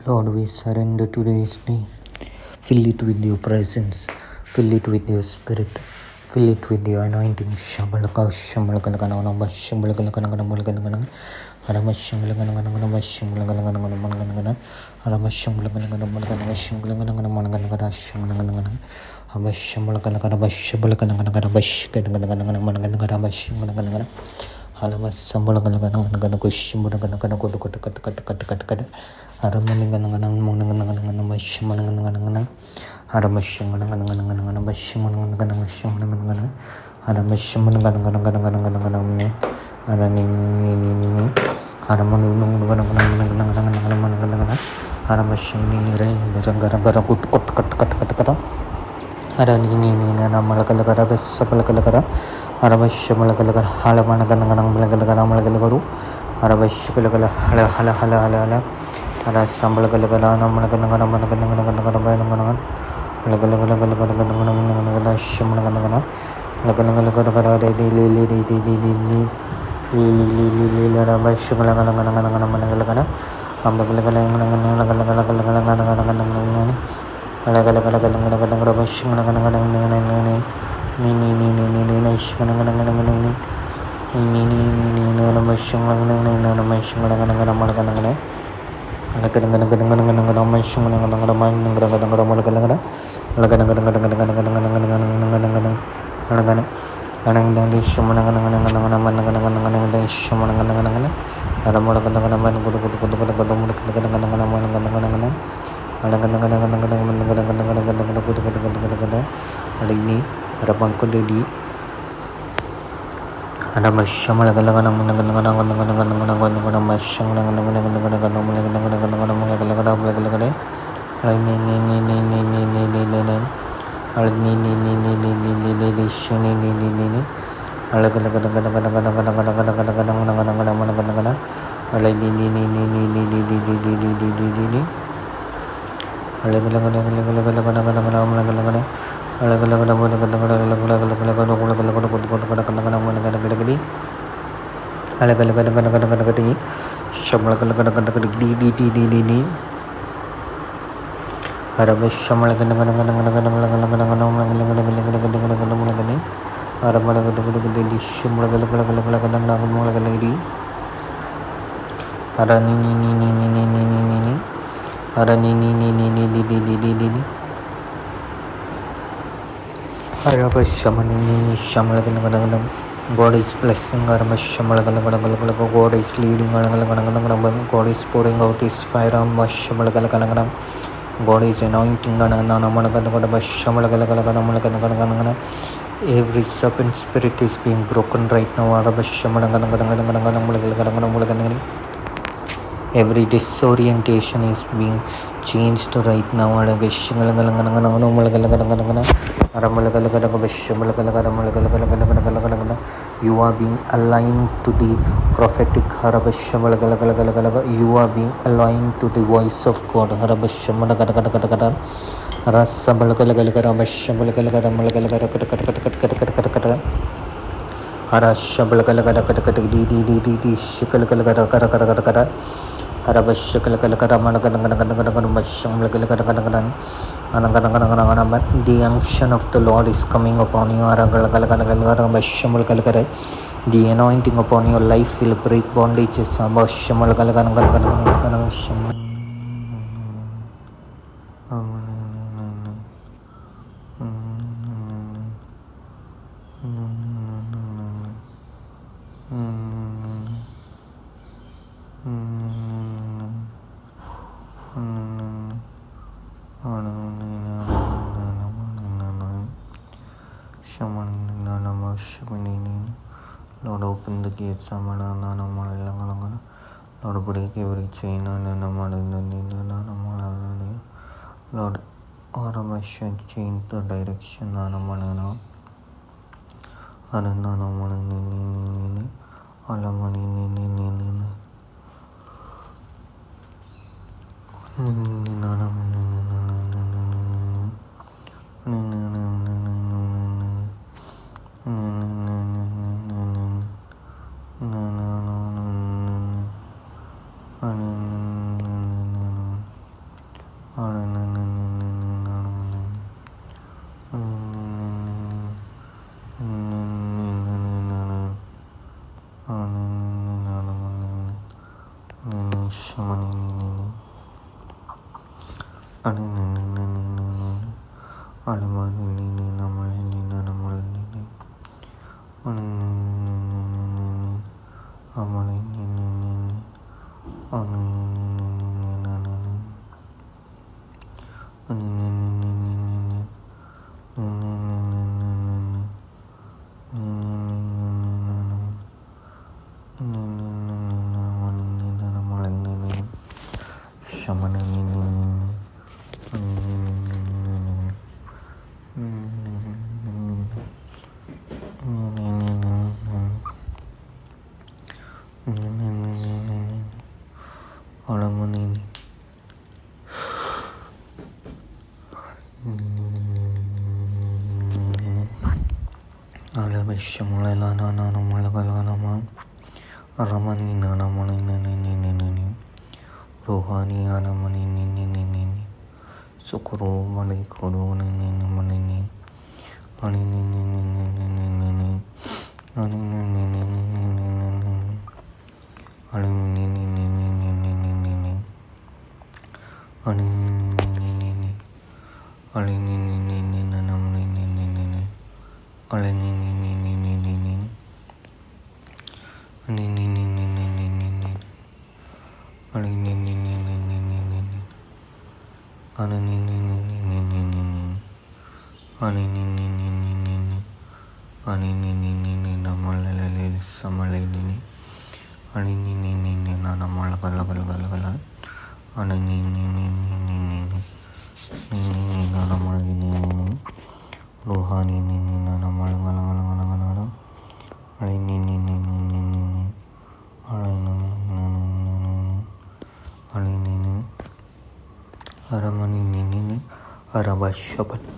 Lord, we surrender today's day. Fill it with your presence. Fill it with your spirit. Fill it with your anointing. Shabalaka, shabalakanaganama, shabalakanaganama, Aramashamalaganagana, Shamalaganaganamanaganagana, Aramashamalaganagana, Shamalaganaganamanaganagana, Shamalaganaganagana, Amashamalaganagana, Shabalakanaganaba, Shabalakanaganama, Alamas Sambalaganaganagana, Kushimulaganagana, Kotakatakatakatakatakatakata, Aramanaganaganamanaganagana, Shamalaganaganagana, Aramashamalaganagana, Shamalaganaganagana, Aramashamalaganagana, Aranini, Haramanaganaganagana, Haramashini, Rangara, Kut, Aranini, Namalakalaga, Sapalakalaga, Aramashamalakalaga, Halamanaganaganamalagaru, Arabashikalagala, Hala, Arasambalagalaga, Namanaganaganaganaganagan, Lagalagalaganaganagana, Shamanagana, Lagalagalagana, God is blessing, God is leading, God is pouring out His fire on God is anointing, every serpent spirit is being broken right now. Every disorientation is being changed right now. You are being aligned to the prophetic. You are being aligned to the voice of God. The unction of the Lord is coming upon you. The anointing upon your life will break bondages. Lord, open the gates. Lord, break every chain. Lord, change the direction. Aramani, Arabashabal.